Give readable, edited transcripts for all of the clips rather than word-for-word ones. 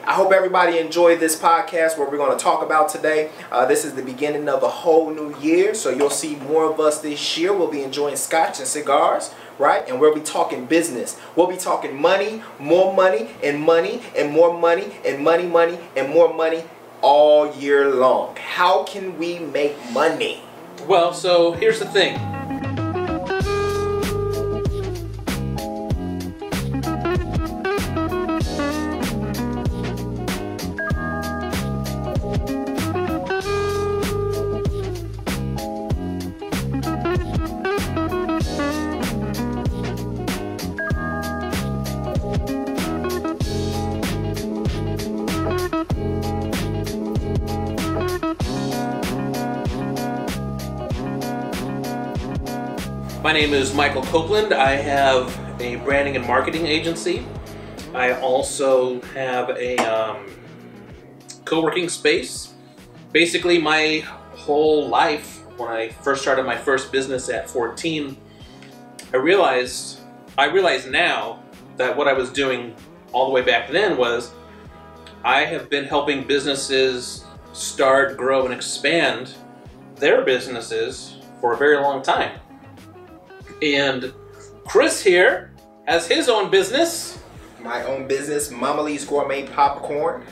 I hope everybody enjoyed this podcast where we're going to talk about today. This is the beginning of a whole new year, so you'll see more of us this year. We'll be enjoying scotch and cigars, right? And we'll be talking business. We'll be talking money, more money, and money, and more money, and money, and more money all year long. How can we make money? Well, so here's the thing. My name is Michael Copeland. I have a branding and marketing agency. I also have a co-working space. Basically, my whole life, when I first started my first business at 14, I realized now that what I was doing all the way back then was I have been helping businesses start, grow, and expand their businesses for a very long time. And Chris here has his own business. My own business, Mama Lee's Gourmet Popcorn.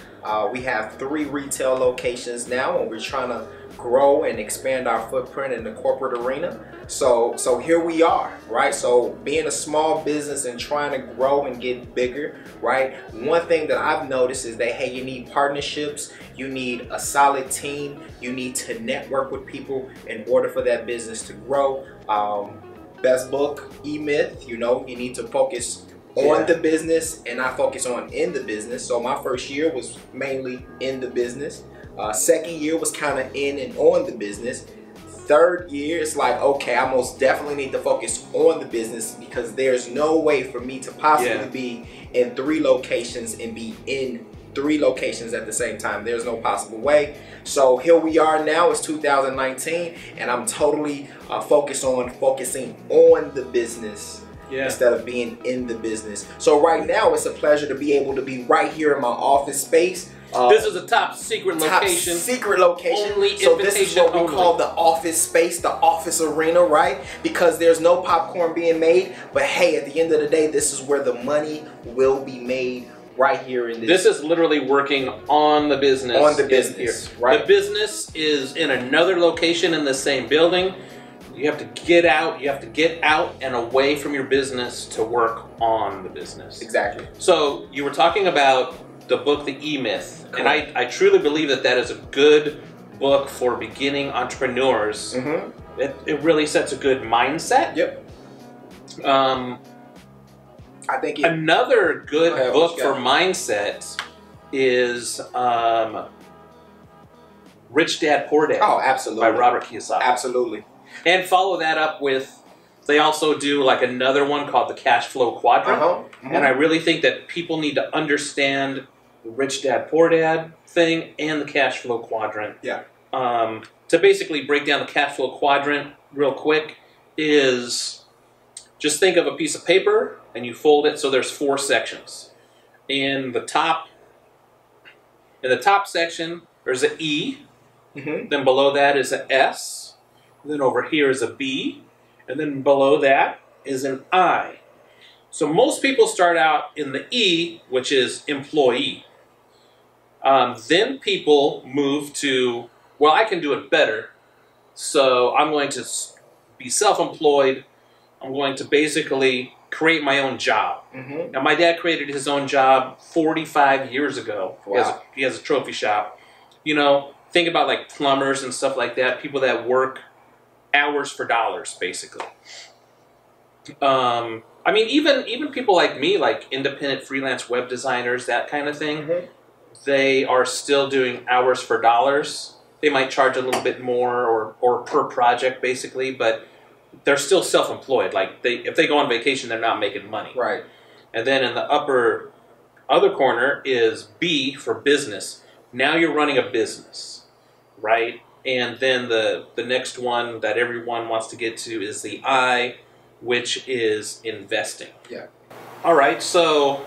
We have 3 retail locations now, and we're trying to grow and expand our footprint in the corporate arena. So here we are, right? So being a small business and trying to grow and get bigger, right? One thing that I've noticed is that, hey, you need partnerships, you need a solid team, you need to network with people in order for that business to grow. Best book, E-Myth, you need to focus on the business and not focus on in the business. So my first year was mainly in the business. Second year was kind of in and on the business. Third year, it's like, okay, I most definitely need to focus on the business because there's no way for me to possibly be in 3 locations and be in 3 locations at the same time. There's no possible way. So here we are now. It's 2019, and I'm totally focusing on the business instead of being in the business. So right now, it's a pleasure to be able to be right here in my office space. This is a top secret location. Top secret location. Only so this is what we only. call the office space, the office arena, right? Because there's no popcorn being made. But hey, at the end of the day, this is where the money will be made. Right here in this. This is literally working on the business. On the business, right? The business is in another location in the same building. You have to get out. You have to get out and away from your business to work on the business. Exactly. So you were talking about the book, The E-Myth, and I truly believe that that is a good book for beginning entrepreneurs. Mm-hmm. It really sets a good mindset. Yep. I think another good book for mindset is Rich Dad Poor Dad. Oh, absolutely. By Robert Kiyosaki. Absolutely. And follow that up with, they also do like another one called the Cashflow Quadrant. Mm-hmm. And I really think that people need to understand the Rich Dad Poor Dad thing and the Cashflow Quadrant. Yeah. To basically break down the Cashflow Quadrant real quick is just think of a piece of paper and you fold it so there's 4 sections. In the top section, there's an E. Mm-hmm. Then below that is an S. Then over here is a B. And then below that is an I. So most people start out in the E, which is employee. Then people move to, well, I can do it better. So I'm going to be self-employed. I'm going to basically create my own job. Mm-hmm. Now, my dad created his own job 45 years ago. Wow. He has a trophy shop. Think about like plumbers and stuff like that, people that work hours for dollars, basically. I mean, even people like me, like independent freelance web designers, that kind of thing, mm-hmm. They are still doing hours for dollars. They might charge a little bit more or per project, basically, but they're still self-employed. Like if they go on vacation, they're not making money. Right. And then in the other corner is B for business. Now you're running a business, right? And then the next one that everyone wants to get to is the I, which is investing. Yeah. All right, so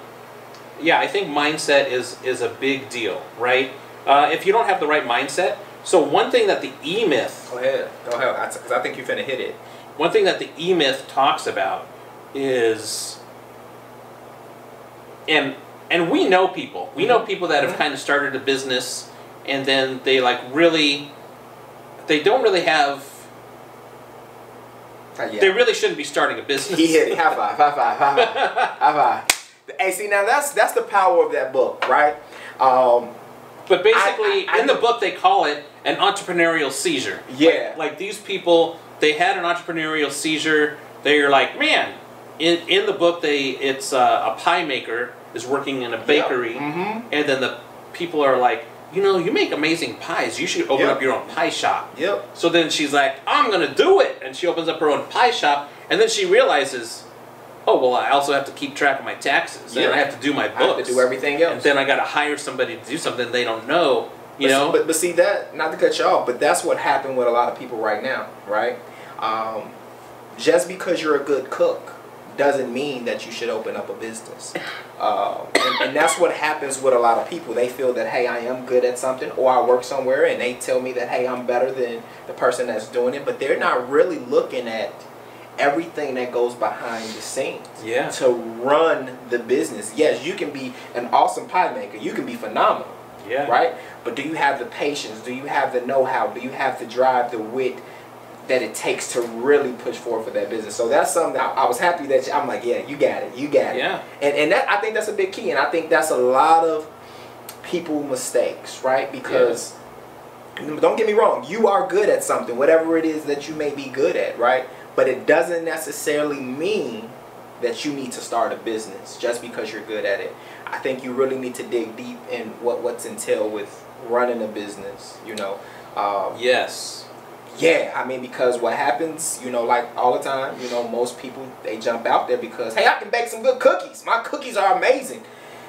yeah, I think mindset is a big deal, right? If you don't have the right mindset, so one thing that the E-Myth... Go ahead, because I think you're finna hit it. One thing that the E-Myth talks about is... And we know people. We know people that have kind of started a business and then they like really... They don't really have... They really shouldn't be starting a business. He hit it. High five, high five, high five, high five. Hey, see, now that's the power of that book, right? But basically, in the book, they call it an entrepreneurial seizure. Yeah. Like these people, they had an entrepreneurial seizure. They're like, man, in the book, it's a pie maker is working in a bakery. Yep. And then the people are like, you know, you make amazing pies. You should open up your own pie shop. Yep. So then she's like, I'm going to do it. And she opens up her own pie shop. And then she realizes, oh, well, I also have to keep track of my taxes. And I have to do my books. I have to do everything else. And then I got to hire somebody to do something they don't know, you know? But see, that, not to cut you off, but that's what happened with a lot of people right now, right? Just because you're a good cook doesn't mean that you should open up a business. And that's what happens with a lot of people. They feel that, hey, I am good at something, or I work somewhere and they tell me that, hey, I'm better than the person that's doing it, but they're not really looking at everything that goes behind the scenes to run the business. Yes, you can be an awesome pie maker. You can be phenomenal, right? But do you have the patience? Do you have the know-how? Do you have the drive, the wit that it takes to really push forward for that business? So that's something that I was happy that I'm like, yeah, you got it, you got it. Yeah. And that, I think that's a big key, and I think that's a lot of people mistakes, right? Because don't get me wrong, you are good at something, whatever it is that you may be good at, right? But it doesn't necessarily mean that you need to start a business just because you're good at it. I think you really need to dig deep in what's entailed with running a business, you know. Yes. Yeah, I mean, because what happens, you know, like all the time, you know, most people, they jump out there because, hey, I can bake some good cookies. My cookies are amazing.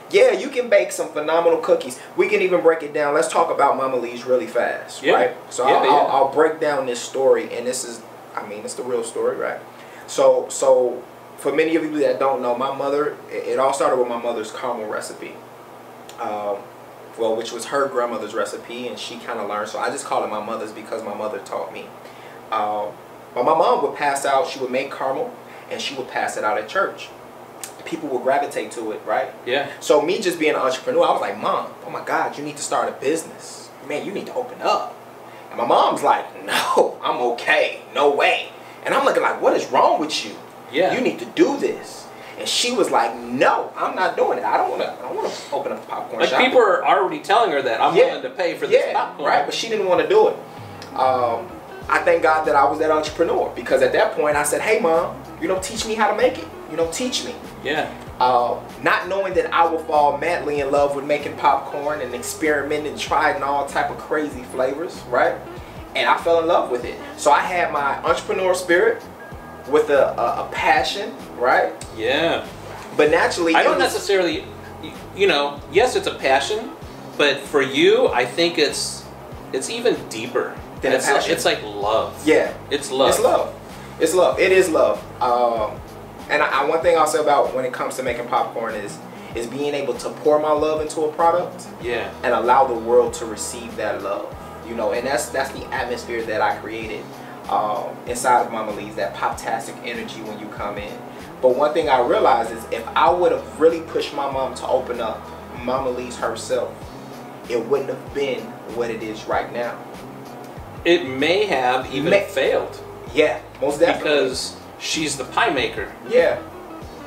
Yeah, you can bake some phenomenal cookies. We can even break it down. Let's talk about Mama Lee's really fast, right? So I'll break down this story, and this is, I mean, it's the real story, right? So for many of you that don't know, my mother, it all started with my mother's caramel recipe. Well, which was her grandmother's recipe, and she kind of learned. So I just call it my mother's because my mother taught me. But my mom would pass out, she would make caramel, and she would pass it out at church. People would gravitate to it, right? Yeah. So me just being an entrepreneur, I was like, Mom, oh my God, you need to start a business. Man, you need to open up. And my mom's like, no, I'm okay, no way. And I'm looking like, what is wrong with you? Yeah. You need to do this. And she was like, no, I'm not doing it. I don't want to open up a popcorn shop. Like people are already telling her that I'm willing to pay for this popcorn. Right, but she didn't want to do it. I thank God that I was that entrepreneur, because at that point I said, hey Mom, you know, teach me how to make it. You know, teach me. Yeah. Not knowing that I would fall madly in love with making popcorn and experimenting and trying all type of crazy flavors, right? And I fell in love with it. So I had my entrepreneur spirit with a passion, right? Yeah. But naturally, I don't necessarily, you know, yes, it's a passion, but for you, I think it's even deeper. Than a passion. It's like love. Yeah. It's love. It's love. It's love. It is love. And one thing I'll say about when it comes to making popcorn is being able to pour my love into a product. Yeah. And allow the world to receive that love. You know, and that's the atmosphere that I created inside of Mama Lee's, that pop-tastic energy when you come in. But one thing I realized is if I would have really pushed my mom to open up Mama Lee's herself, it wouldn't have been what it is right now. It may have even failed. Yeah, most definitely. Because she's the pie maker. Yeah.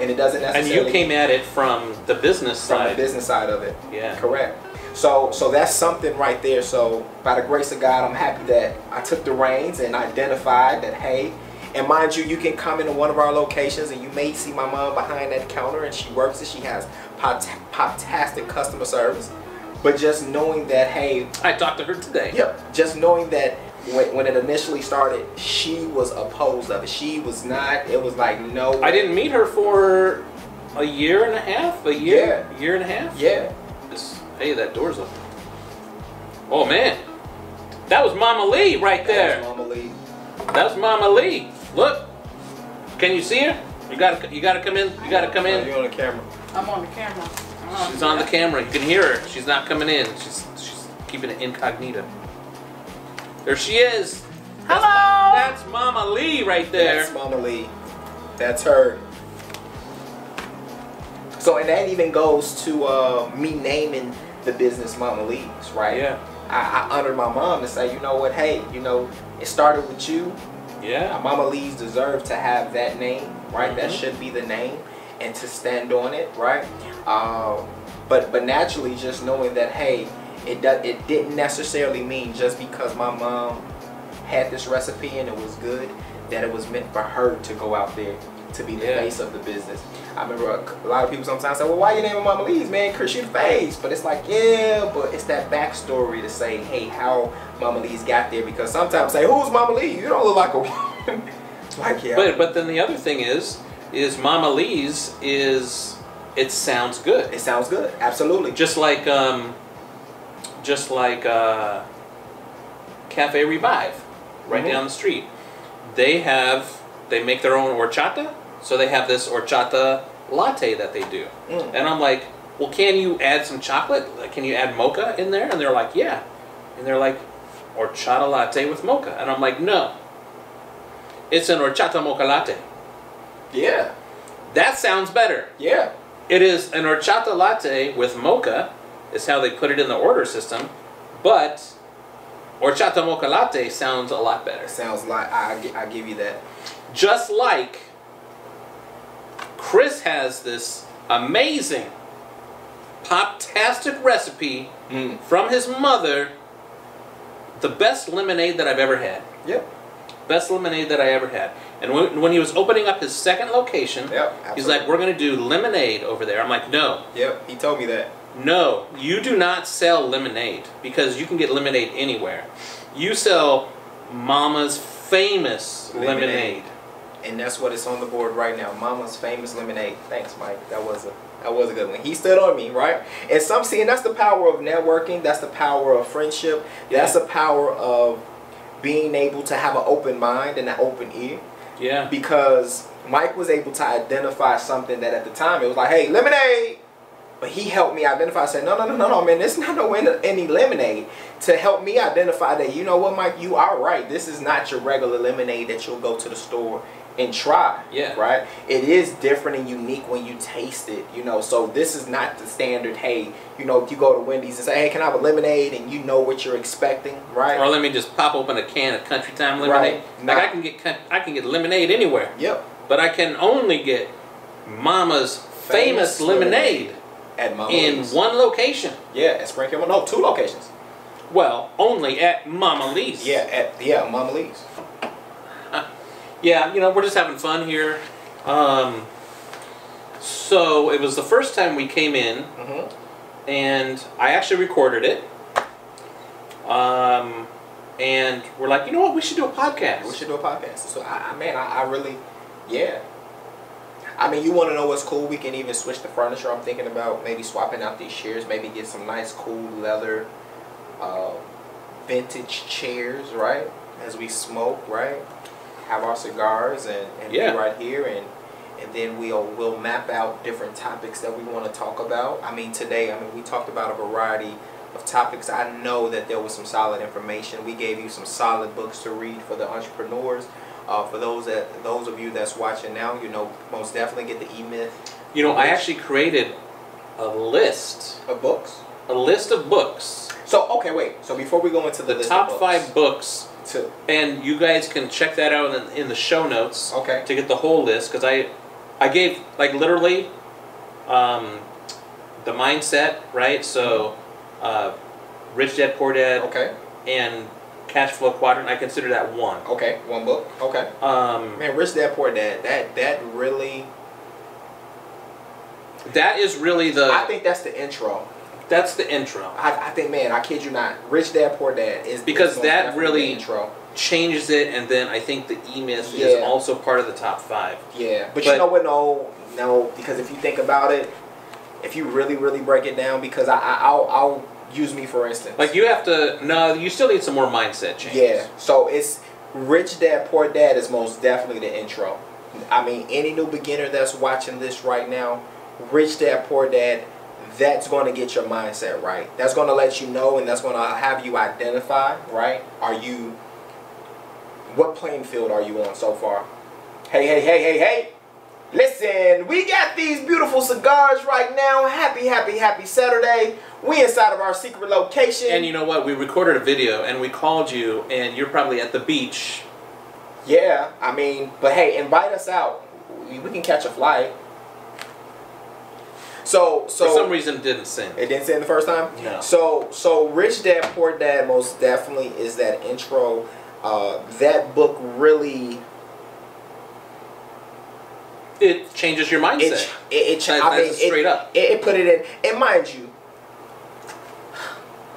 And it doesn't necessarily... And you came at it from the business side. From the business side of it. Yeah. Correct. So that's something right there. So by the grace of God, I'm happy that I took the reins and identified that, hey, and mind you, you can come into one of our locations and you may see my mom behind that counter and she works it. She has pop-tastic customer service. But just knowing that, hey... I talked to her today. Yep. Just knowing that when it initially started, she was opposed of it. She was not, it was like, no. I didn't meet her for a year and a half? Year and a half? Yeah. Just, hey, that door's open. Oh, man. That was Mama Lee right there. That was Mama Lee. That was Mama Lee. Look. Can you see her? You gotta come in. You gotta come in. You're on the camera. I'm on the camera. She's on the camera. You can hear her. She's not coming in. She's keeping it incognito. There she is. Hello. That's Mama Lee right there. That's Mama Lee. That's her. So, and that even goes to me naming the business Mama Lee's, right? Yeah. I honored my mom to say, you know what, hey, you know, it started with you. Yeah. Mama Lee's deserve to have that name, right? That should be the name, and to stand on it, right? But naturally, just knowing that, hey, it didn't necessarily mean just because my mom had this recipe and it was good that it was meant for her to go out there to be the face of the business. I remember a lot of people sometimes say, well, why you naming Mama Lee's, man? Because she's the face. But it's like, yeah, but it's that backstory to say, hey, how Mama Lee's got there. Because sometimes say, who's Mama Lee? You don't look like a woman. Like, yeah. But then the other thing is Mama Lee's it sounds good. It sounds good, absolutely. Just like Cafe Revive, right down the street. They make their own horchata. So they have this horchata latte that they do. And I'm like, well, can you add some chocolate? Can you add mocha in there? And they're like, yeah. And they're like, horchata latte with mocha. And I'm like, no. It's an horchata mocha latte. Yeah. That sounds better. Yeah. It is an horchata latte with mocha, is how they put it in the order system. But horchata mocha latte sounds a lot better. It sounds like, I give you that. Just like Chris has this amazing pop-tastic recipe from his mother, the best lemonade that I've ever had. Yep. Best lemonade that I ever had. And when he was opening up his second location, he's like, we're going to do lemonade over there. I'm like, no. Yep, he told me that. No, you do not sell lemonade because you can get lemonade anywhere. You sell Mama's famous lemonade. And that's what is on the board right now. Mama's famous lemonade. Thanks, Mike. That was a good one. He stood on me, right? And that's the power of networking. That's the power of friendship. That's the power of being able to have an open mind and an open ear. Yeah. Because Mike was able to identify something that at the time it was like, hey, lemonade. But he helped me identify, said, no, man, there's not any lemonade. To help me identify that, you know what, Mike, you are right. This is not your regular lemonade that you'll go to the store and try. Yeah. Right? It is different and unique when you taste it, you know. So this is not the standard, hey, you know, if you go to Wendy's and say, hey, can I have a lemonade? And you know what you're expecting, right? Or let me just pop open a can of Country Time lemonade. Right. Like I can get lemonade anywhere. Yep. But I can only get Mama's famous lemonade at Mama in Lee's. one location. Yeah, at Springfield. No, 2 locations. Well, only at Mama Lee's. Yeah, Mama Lee's. Yeah, you know, we're just having fun here. So it was the first time we came in, and I actually recorded it. And we're like, you know what, we should do a podcast. We should do a podcast. So, I really, yeah. I mean, you want to know what's cool? We can even switch the furniture. I'm thinking about maybe swapping out these chairs, maybe get some nice, cool leather, vintage chairs, right? As we smoke, right? Have our cigars and be right here, and then we'll map out different topics that we want to talk about. I mean, today, we talked about a variety of topics. I know that there was some solid information. We gave you some solid books to read for the entrepreneurs. For those of you that's watching now, you know, most definitely get the E-Myth. You know, I actually created a list of books. A list of books. So okay, wait. So before we go into the list top of 5 books, too, and you guys can check that out in the show notes. Okay. To get the whole list, because I gave like literally the mindset, right? So Rich Dad Poor Dad. Okay. And Cashflow Quadrant, I consider that one. Okay, one book. Okay. Man, Rich Dad Poor Dad. That really. That is really the. I think that's the intro. That's the intro. I think, man, I kid you not, Rich Dad Poor Dad is because that really intro. Changes it, and then I think the E-Myth is also part of the top 5. Yeah, but you know what? No, because if you think about it, if you really break it down, because I'll use me for instance. Like you have to. No, you still need some more mindset change. Yeah. So it's Rich Dad Poor Dad is most definitely the intro. I mean, any new beginner that's watching this right now, Rich Dad Poor Dad, that's going to get your mindset right. That's going to let you know, and that's going to have you identify, right? What playing field are you on so far? Hey. Listen, we got these beautiful cigars right now. Happy Saturday. We inside of our secret location. And you know what? We recorded a video and we called you, and you're probably at the beach. Yeah, I mean, but hey, invite us out. We can catch a flight. So for some reason, it didn't sing. It didn't sing the first time? No. So Rich Dad, Poor Dad most definitely is that intro. That book really... It changes your mindset. Straight up. It put it in, and mind you,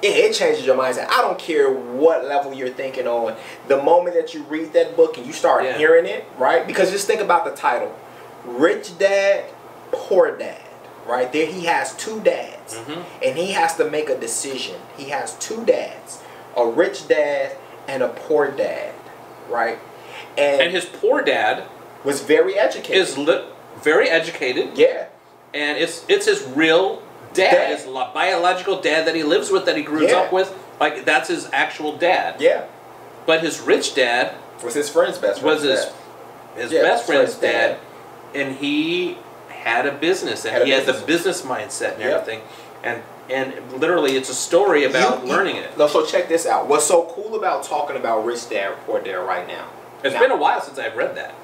it changes your mindset. I don't care what level you're thinking on. The moment that you read that book and you start hearing it, right? Because just think about the title. Rich Dad, Poor Dad. Right? There he has two dads. And he has to make a decision. He has two dads. A rich dad and a poor dad. Right? And his poor dad was very educated. Very educated. Yeah. And it's his real dad. His biological dad that he lives with, that he grew up with. Like, that's his actual dad. Yeah. But his rich dad was his friend's best friend. Was his best friend's dad. And he had a business, and he had the business mindset and everything. And literally, it's a story about learning it. No, so check this out. What's so cool about talking about Rich Dad, Poor Dad right now? It's been a while since I've read that.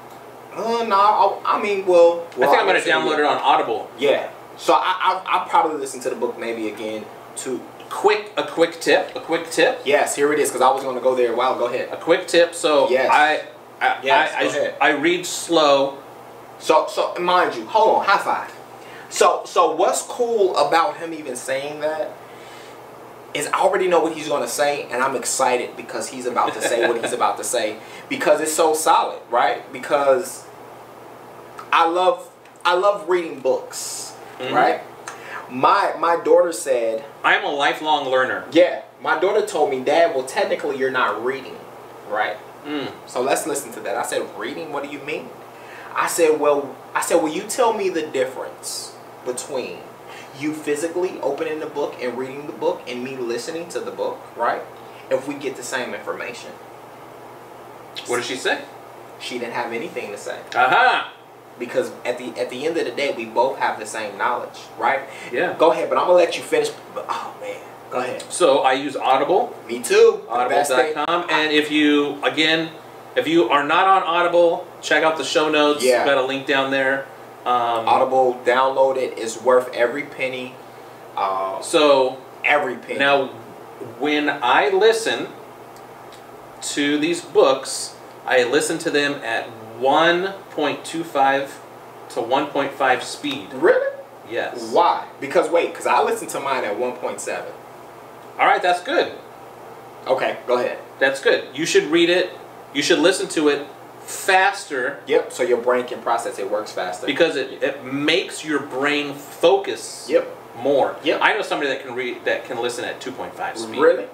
No, I mean, well, I think I'm going to download it on Audible. Yeah. So I'll probably listen to the book maybe again too. A quick tip. Yes, here it is, because I was going to go there a while. Go ahead. A quick tip. So I read slow. So mind you, hold on, high five. So what's cool about him even saying that is I already know what he's going to say, and I'm excited because he's about to say what he's about to say, because it's so solid, right? Because I love reading books, right? My daughter said, I'm a lifelong learner. Yeah, my daughter told me, Dad, well, technically you're not reading, right? So let's listen to that. I said, reading? What do you mean? I said, well, you tell me the difference between you physically opening the book and reading the book and me listening to the book, right? If we get the same information. What did she say? She didn't have anything to say. Because at the end of the day, we both have the same knowledge, right? Yeah. Go ahead, but I'm gonna let you finish. Oh man, go ahead. So I use Audible. Me too. Audible.com. And if you are not on Audible, check out the show notes. Yeah. Got a link down there. Audible, download it. It's worth every penny. Every penny. Now, when I listen to these books, I listen to them at 1.25 to 1.5 speed. Really? Yes. Why? Because I listen to mine at 1.7. All right, that's good. Okay, go ahead. That's good. You should read it. You should listen to it faster. Yep, so your brain can process it, works faster. Because it makes your brain focus more. Yep. I know somebody that can listen at 2.5 speed. Really?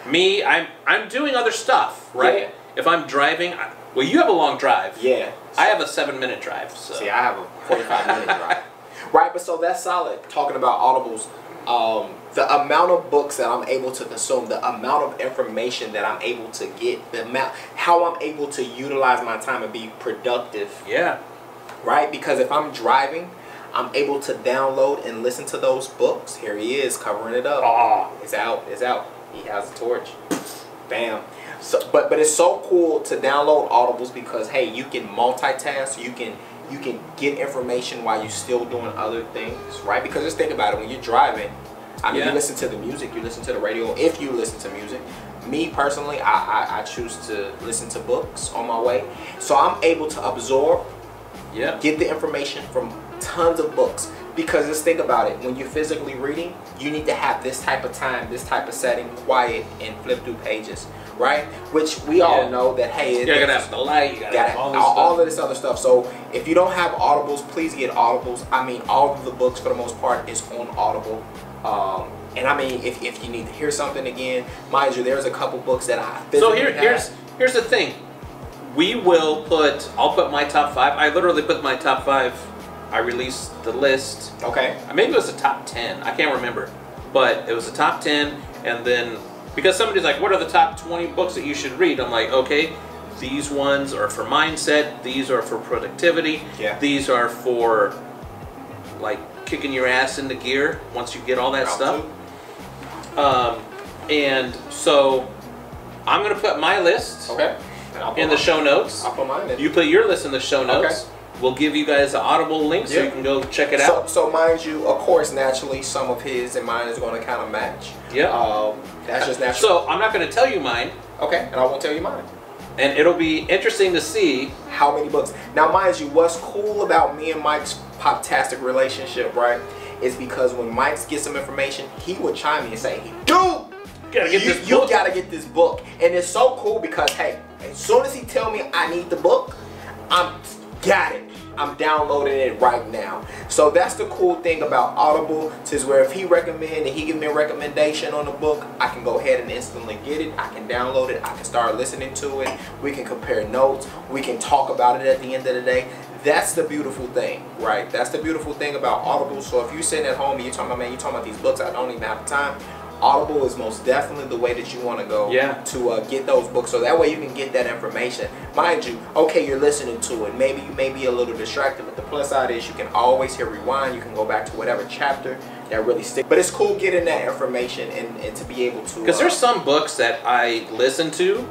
Me, I'm doing other stuff, right? Yeah. If I'm driving, well, you have a long drive. Yeah. I have a 7-minute drive. So. See, I have a 45-minute drive. Right, but so that's solid. Talking about Audibles, the amount of books that I'm able to consume, the amount of information that I'm able to get, how I'm able to utilize my time and be productive. Yeah. Right? Because if I'm driving, I'm able to download and listen to those books. Here he is, covering it up. Oh. It's out. He has a torch. Bam. So, but it's so cool to download Audibles because, hey, you can multitask. You can get information while you're still doing other things, right? Because just think about it. When you're driving, I mean, you listen to the music, you listen to the radio, if you listen to music. Me, personally, I choose to listen to books on my way. So I'm able to absorb, get the information from tons of books. Because just think about it. When you're physically reading, you need to have this type of time, this type of setting, quiet, and flip through pages, right? Which we all know that, hey, you gotta have the light, you gotta have all of this other stuff. So if you don't have Audibles, please get Audibles. I mean, all of the books for the most part is on Audible. And I mean, if you need to hear something again, mind you, there's a couple books that I physically here's the thing. I'll put my top 5. I literally put my top 5 I released the list. Okay. Maybe it was the top 10. I can't remember. But it was the top 10, and then, because somebody's like, what are the top 20 books that you should read? I'm like, okay, these ones are for mindset, these are for productivity, these are for, like, kicking your ass into gear once you get all that stuff. And so, I'm going to put my list in the show notes. I'll put mine in. You put your list in the show notes. We'll give you guys the Audible link so you can go check it out. So mind you, of course, naturally, some of his and mine is going to kind of match. Yeah. That's just natural. So I'm not going to tell you mine. Okay, and I won't tell you mine. And it'll be interesting to see how many books. Now, mind you, what's cool about me and Mike's pop-tastic relationship, right, is because when Mike gets some information, he would chime in and say, dude, you gotta get this book. And it's so cool because, hey, as soon as he tell me I need the book, got it. I'm downloading it right now. So that's the cool thing about Audible, is where if he recommend and he give me a recommendation on the book, I can go ahead and instantly get it. I can download it. I can start listening to it. We can compare notes. We can talk about it at the end of the day. That's the beautiful thing, right? That's the beautiful thing about Audible. So if you're sitting at home and you're talking about, man, you're talking about these books, I don't even have the time. Audible is most definitely the way that you want to go to get those books, so that way you can get that information. Mind you, okay, you're listening to it. Maybe you may be a little distracted, but the plus side is you can always hit rewind. You can go back to whatever chapter that really sticks. But it's cool getting that information and to be able to... Because there's some books that I listen to,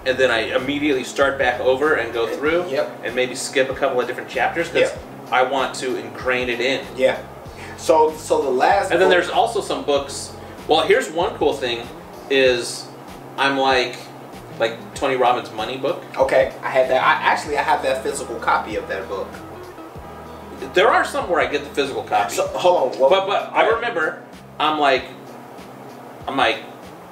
and then I immediately start back over and go through, and maybe skip a couple of different chapters, because I want to ingrain it in. Yeah. So the last... And then there's also some books... Well, here's one cool thing, is I'm like Tony Robbins' money book. Okay, I had that. I have that physical copy of that book. There are some where I get the physical copy. So, hold on. But I remember, I'm like,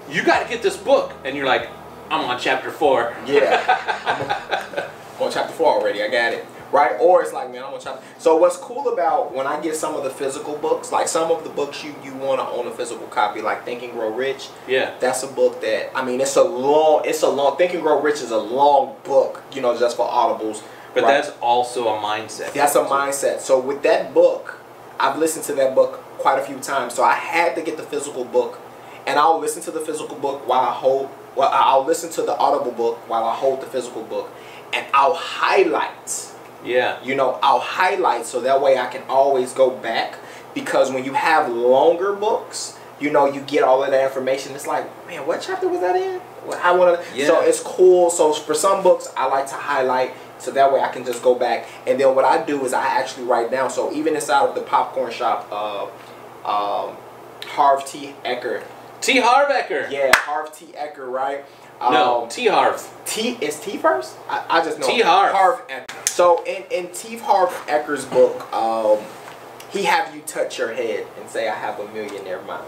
you got to get this book, and you're like, I'm on chapter 4. Yeah, I'm on chapter 4 already. I got it. Right? Or it's like, man, I'm gonna try. So what's cool about when I get some of the physical books, like some of the books you want to own a physical copy, like Think and Grow Rich. Yeah. That's a book that, I mean, it's a long, Think and Grow Rich is a long book, you know, just for audibles. But that's also a mindset. That's a mindset. So with that book, I've listened to that book quite a few times. So I had to get the physical book, and I'll listen to the physical book I'll listen to the audible book while I hold the physical book, and I'll highlight. Yeah. You know, I'll highlight so that way I can always go back, because when you have longer books, you know, you get all of that information. It's like, man, what chapter was that in? So it's cool. So for some books, I like to highlight so that way I can just go back. And then what I do is I actually write down. So even inside of the popcorn shop, Harv T. Eker. T. Harv Eker. Yeah, Harv T. Eker, right? No, T. Harv. Is T first? I just know T. Harv. Harv Eker. So in T. Harv Eker's book, he have you touch your head and say, I have a millionaire mind.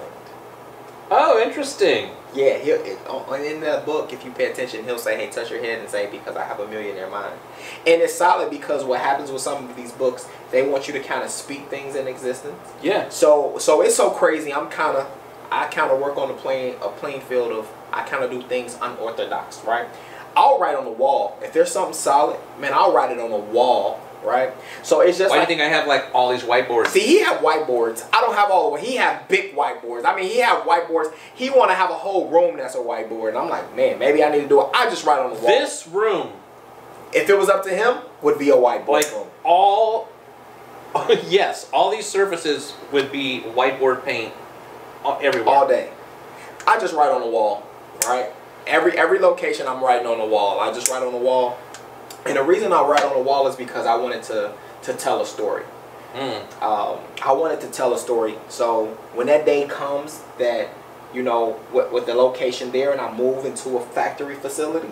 Oh, interesting. Yeah, in the book, if you pay attention, he'll say, hey, touch your head and say, because I have a millionaire mind. And it's solid because what happens with some of these books, they want you to kind of speak things in existence. Yeah. So it's so crazy. I kind of work on a playing field of, I kind of do things unorthodox, right? I'll write on the wall. If there's something solid, man, I'll write it on the wall, right? So it's just Why do you think I have like all these whiteboards? See, he have whiteboards. I don't have all of them. He have big whiteboards. I mean, he have whiteboards. He want to have a whole room that's a whiteboard. And I'm like, man, maybe I need to do it. I just write on the wall. This room, if it was up to him, would be a whiteboard like room. Yes, all these surfaces would be whiteboard paint everywhere. All day. I just write on the wall, right? Every location I'm writing on the wall. I just write on the wall. And the reason I write on the wall is because I wanted to tell a story. I wanted to tell a story. So when that day comes that, you know, with the location there and I move into a factory facility,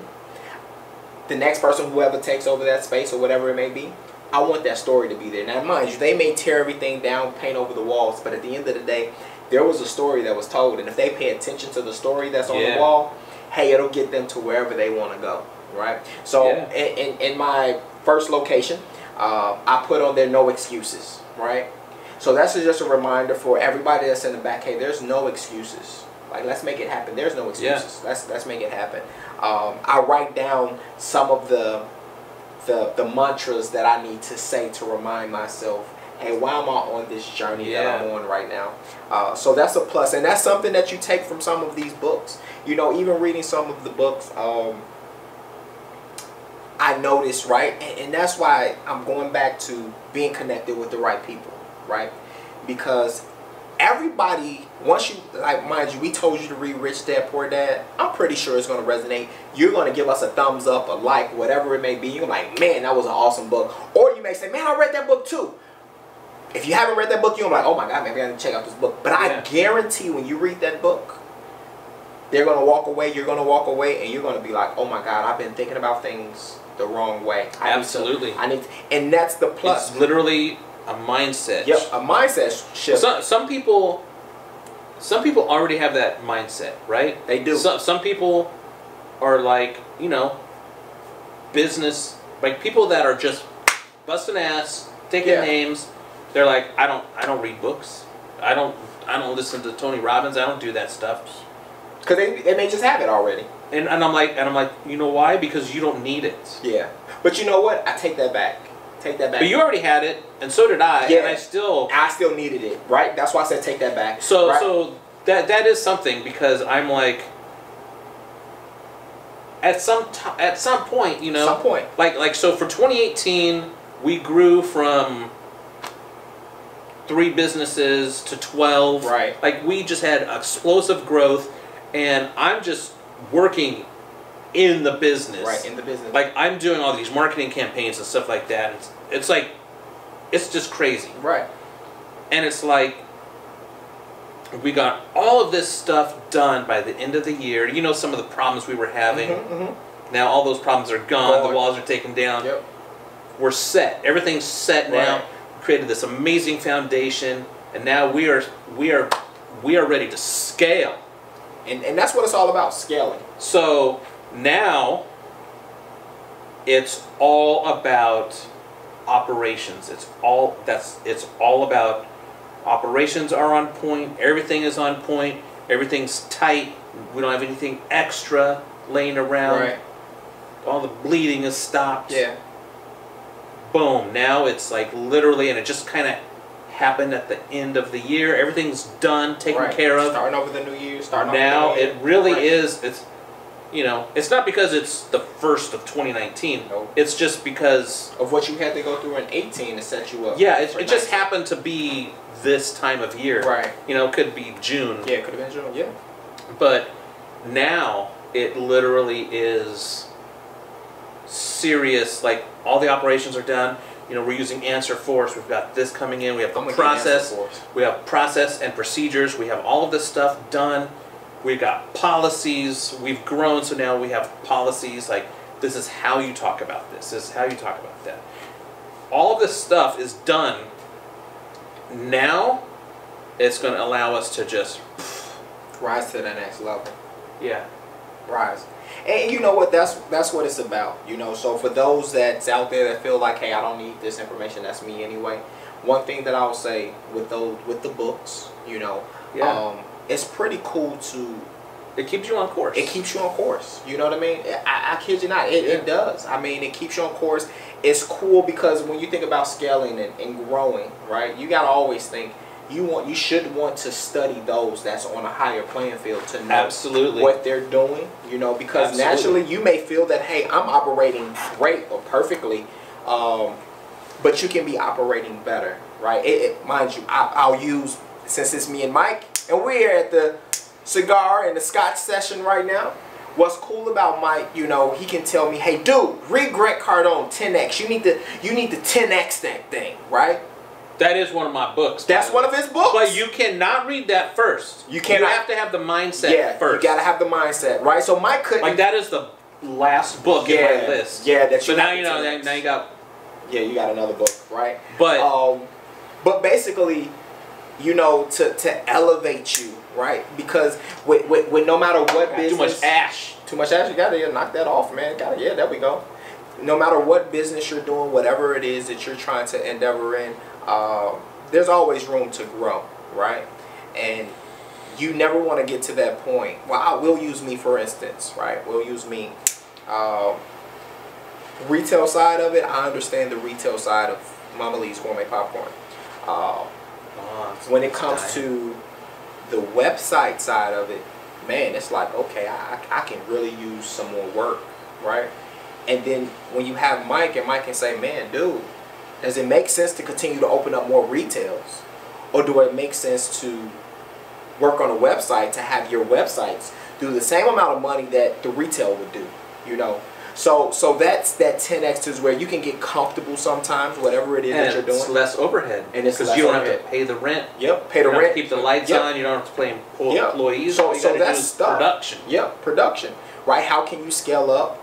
the next person, whoever takes over that space or whatever it may be, I want that story to be there. Now, mind you, they may tear everything down, paint over the walls, but at the end of the day, there was a story that was told. And if they pay attention to the story that's on the wall, hey, it'll get them to wherever they want to go, right? So in my first location, I put on there no excuses, right? So that's just a reminder for everybody that's in the back, hey, there's no excuses. Like, let's make it happen. There's no excuses. Let's make it happen. I write down some of the mantras that I need to say to remind myself hey, why am I on this journey that I'm on right now? So that's a plus, and that's something that you take from some of these books. You know, even reading some of the books, I noticed, right, and that's why I'm going back to being connected with the right people, right? Because everybody, once you, like, mind you, we told you to read Rich Dad Poor Dad. I'm pretty sure it's going to resonate. You're going to give us a thumbs up, a like, whatever it may be. You're like, man, that was an awesome book. Or you may say, man, I read that book too. If you haven't read that book, you're like, oh my God, maybe I need to check out this book. But I guarantee when you read that book, they're going to walk away, you're going to walk away, and you're going to be like, oh my God, I've been thinking about things the wrong way. Absolutely. And that's the plus. It's literally a mindset. Yep, a mindset shift. Some people already have that mindset, right? They do. Some people are like, you know, business, like people that are just busting ass, taking names. They're like, I don't read books. I don't listen to Tony Robbins. I don't do that stuff. Because they may just have it already. And I'm like, you know why? Because you don't need it. Yeah. But you know what? I take that back. Take that back. But you already had it, and so did I. Yeah. And I still needed it, right? That's why I said take that back. So right? so that is something, because I'm like, at some point, you know, some point. Like so for 2018, we grew from 3 businesses to 12. Right. Like we just had explosive growth, and I'm just working in the business. Right, in the business. Like I'm doing all these marketing campaigns and stuff like that. It's like, it's just crazy. Right. And it's like, we got all of this stuff done by the end of the year. You know, some of the problems we were having. Now all those problems are gone. The walls are taken down. Yep. We're set. Everything's set now. Right. We created this amazing foundation, and now we are ready to scale. And that's what it's all about, scaling. So now it's all about operations. It's all about operations are on point. Everything is on point. Everything's tight. We don't have anything extra laying around. Right. All the bleeding is stopped. Yeah. Boom. Now it's like literally, and it just kind of happened at the end of the year. Everything's done, taken care of. Starting over the new year. Now it really is. It's, you know, it's not because it's the first of 2019. Nope. It's just because of what you had to go through in 18 to set you up. Yeah, it just happened to be this time of year. Right. You know, it could be June. Yeah, it could have been June. Yeah. But now it literally is serious. Like all the operations are done. You know, we're using Answer Force. We've got this coming in. We have the process. We have process and procedures. We have all of this stuff done. We've got policies. We've grown, so now we have policies. Like, this is how you talk about this. This is how you talk about that. All of this stuff is done. Now, it's going to allow us to just rise to the next level. Yeah. Rise. And you know what? That's what it's about. You know, so for those that's out there that feel like, hey, I don't need this information. That's me anyway. One thing that I'll say with the books, you know, it's pretty cool to. It keeps you on course. It keeps you on course. You know what I mean? I kid you not. It does. I mean, it keeps you on course. It's cool because when you think about scaling and growing, right? You gotta always think. You should want to study those that's on a higher playing field to know what they're doing, you know, because naturally you may feel that, hey, I'm operating great or perfectly, but you can be operating better, right? Mind you, I'll use, since it's me and Mike, and we're at the cigar and the scotch session right now. What's cool about Mike, you know, he can tell me, hey, dude, read Grant Cardone 10X. You need to 10X that thing, right? That is one of my books. That's one of his books. But you cannot read that first. You cannot. You have to have the mindset first. You gotta have the mindset, right? So Mike couldn't. Like that is the last book in my list. Yeah, that you. So now you know. Now you got. Yeah, you got another book, right? But basically, you know, to elevate you, right? Because with no matter what business. Too much ash. Too much ash. You gotta knock that off, man. There we go. No matter what business you're doing, whatever it is that you're trying to endeavor in. There's always room to grow, right? And you never want to get to that point. Well, we'll use me for instance, right? We'll use me. Retail side of it, I understand the retail side of Mama Lee's Gourmet Popcorn. When it comes to the website side of it, man, it's like, okay, I can really use some more work, right? And then when you have Mike, and Mike can say, man, dude, does it make sense to continue to open up more retails? Or do it make sense to work on a website to have your websites do the same amount of money that the retail would do, you know? So that's that 10x is where you can get comfortable sometimes, whatever it is that you're doing. It's less overhead. And it's because you don't have to pay the rent. Yep, pay the rent. You don't have to keep the lights on. You don't have to pay employees. So that's stuff. Production. Yep, production. Right? How can you scale up?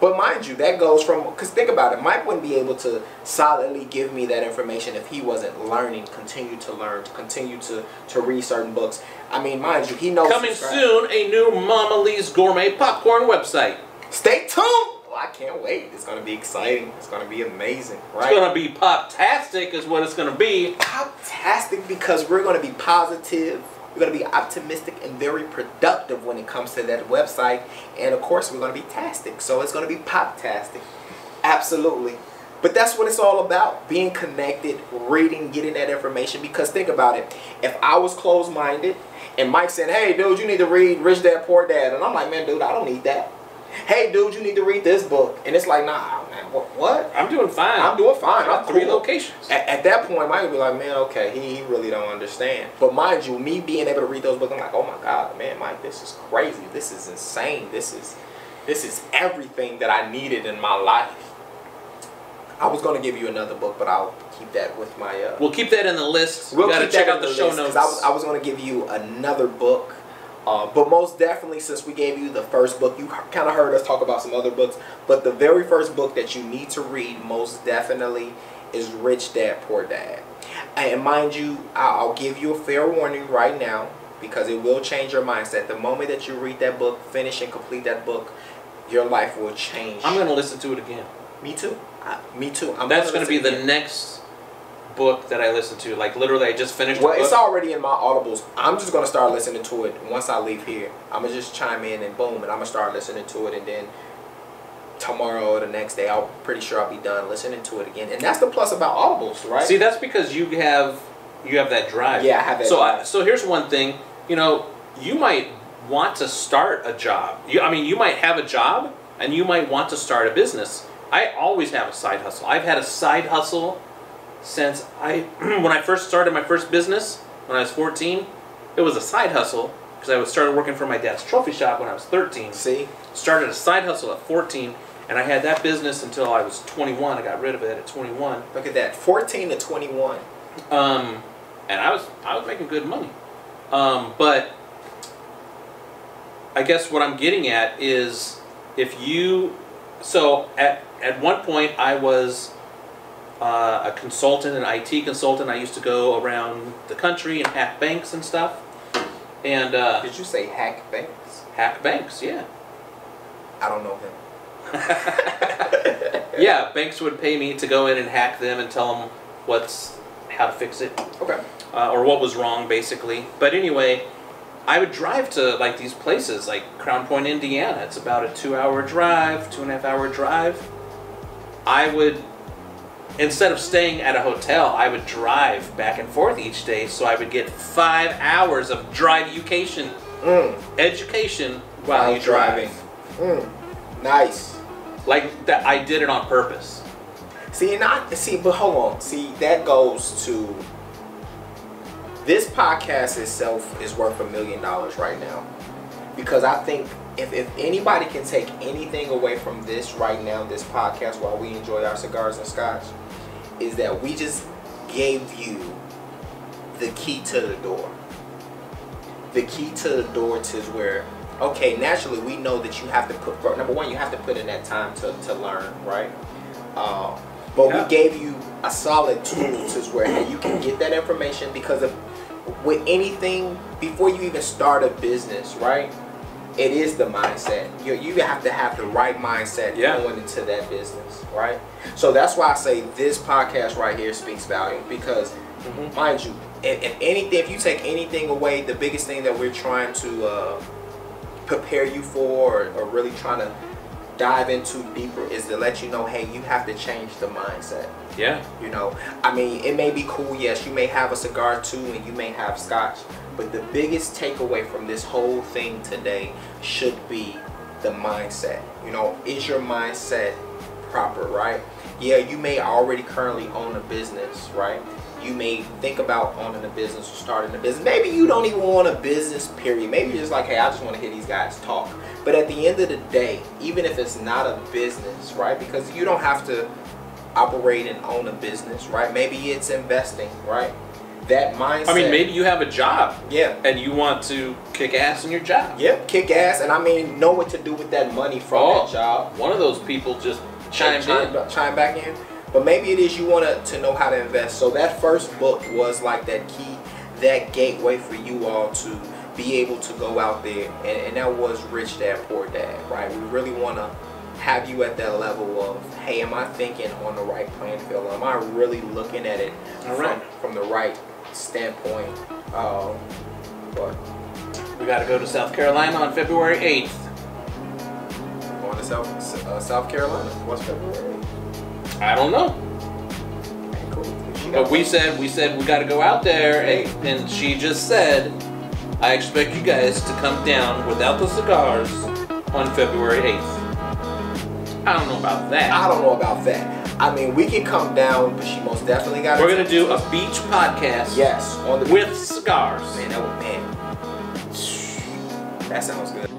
But mind you, that goes from, because think about it, Mike wouldn't be able to solidly give me that information if he wasn't learning, continue to learn, continue to read certain books. I mean, mind you, he knows. Coming soon, a new Mama Lee's Gourmet Popcorn website. Stay tuned. Well, I can't wait. It's going to be exciting. It's going to be amazing. Right? It's going to be pop-tastic is what it's going to be. Pop-tastic because we're going to be positive. We're going to be optimistic and very productive when it comes to that website. And of course, we're going to be tastic. So it's going to be pop-tastic. Absolutely. But that's what it's all about. Being connected, reading, getting that information. Because think about it. If I was closed-minded and Mike said, hey, dude, you need to read Rich Dad, Poor Dad. And I'm like, man, dude, I don't need that. Hey, dude, you need to read this book. And it's like, nah, man, what? I'm doing fine. I'm doing fine. I'm 3 locations. At that point, Mike would be like, man, okay, he really don't understand. But mind you, me being able to read those books, I'm like, oh my God, man, Mike, this is crazy. This is insane. This is everything that I needed in my life. I was going to give you another book, but I'll keep that with my... We'll keep that in the list. We'll got to check out the show notes. I was going to give you another book. But most definitely, since we gave you the first book, you kind of heard us talk about some other books. But the very first book that you need to read most definitely is Rich Dad, Poor Dad. And mind you, I'll give you a fair warning right now because it will change your mindset. The moment that you read that book, finish and complete that book, your life will change. I'm going to listen to it again. Me too. Me too. That's going to be the next book that I listen to. Like literally, I just finished. Well, it's already in my audibles. I'm just gonna start listening to it once I leave here. I'm gonna just chime in and boom, and I'm gonna start listening to it, and then tomorrow or the next day, I'm pretty sure I'll be done listening to it again. And that's the plus about audibles, right? See, that's because you have that drive. Yeah, I have that. drive. So here's one thing. You know, you might want to start a job. You might have a job, and you might want to start a business. I always have a side hustle. I've had a side hustle since when I first started my first business when I was 14. It was a side hustle because I started working for my dad's trophy shop when I was 13. See? Started a side hustle at 14, and I had that business until I was 21. I got rid of it at 21. Look at that, 14 to 21. And I was making good money. But I guess what I'm getting at is at one point I was a consultant, an IT consultant. I used to go around the country and hack banks and stuff. And did you say hack banks? Hack banks, yeah. I don't know him. Yeah, banks would pay me to go in and hack them and tell them how to fix it. Okay. Or what was wrong, basically. But anyway, I would drive to like these places, like Crown Point, Indiana. It's about a 2-hour drive, 2.5-hour drive. I would, instead of staying at a hotel, I would drive back and forth each day, so I would get 5 hours of education while you're driving. Nice. Like that, I did it on purpose. But hold on. See, that goes to, this podcast itself is worth $1 million right now, because I think if anybody can take anything away from this right now, this podcast, while we enjoy our cigars and scotch, is that we just gave you the key to the door. The key to the door to where, okay, naturally we know that you have to put, number one, you have to put in that time to learn, right? But we gave you a solid tool to where, hey, you can get that information, because with anything, before you even start a business, right? It is the mindset. You have to have the right mindset going into that business, right? So that's why I say this podcast right here speaks volume, because mind you, if you take anything away, the biggest thing that we're trying to prepare you for, or really trying to dive into deeper is to let you know, hey, you have to change the mindset. Yeah. You know, I mean, it may be cool. Yes, you may have a cigar too, and you may have scotch. But the biggest takeaway from this whole thing today should be the mindset. You know, is your mindset proper, right? Yeah, you may already currently own a business, right? You may think about owning a business or starting a business. Maybe you don't even want a business, period. Maybe you're just like, hey, I just want to hear these guys talk. But at the end of the day, even if it's not a business, right? Because you don't have to operate and own a business, right? Maybe it's investing, right? That mindset. I mean, maybe you have a job. Yeah. And you want to kick ass in your job. Yep, kick ass. And I mean, know what to do with that money from that job. One of those people just chime back in. But maybe it is you want to know how to invest. So that first book was like that key, that gateway for you all to be able to go out there. And that was Rich Dad, Poor Dad, right? We really want to have you at that level of, hey, am I thinking on the right playing field? Am I really looking at it from the right standpoint? But we got to go to South Carolina on February 8th. Going to South Carolina. What's February 8th? I don't know. Cool. But we said we got to go out there, and she just said, I expect you guys to come down without the cigars on February 8th. I don't know about that. I don't know about that. I mean, we can come down, but she most definitely got to. We're going to do a beach podcast. Yes, with cigars. Man, that sounds good.